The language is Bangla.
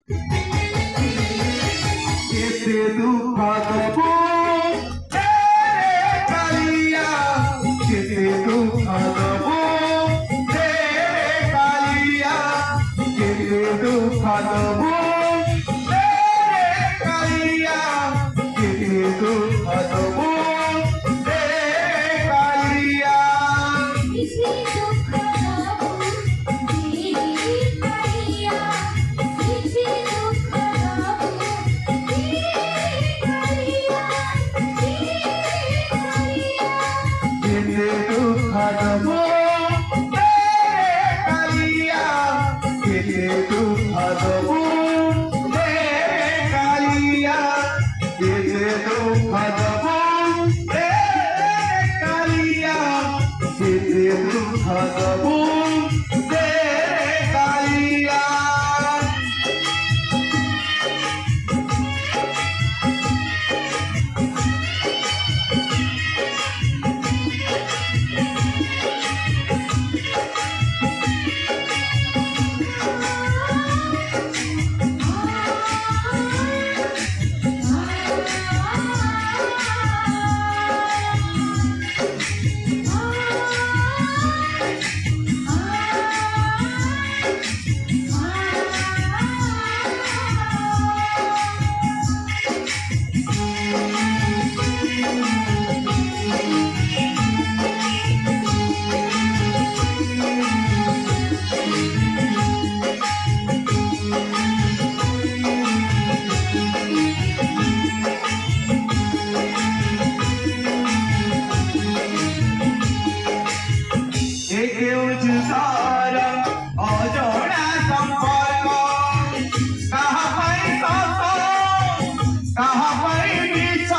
কেটে দুঃখ দেবো কালিয়া, কেটে দুঃখ দেবো কালিয়া, কেটে দুঃখ দেবো কালিয়া, কেটে দুঃখ দেবো কালিয়া। কেটে দুঃখ দেবো কালিয়া, কেটে দুঃখ দেবো কালিয়া, কেটে দুঃখ দেবো কালিয়া, কেটে দুঃখ দেবো কালিয়া। কেউ জুতার অজোড়া সম্পর্ক, কাহা পাই সত কাহা পাই মিছ।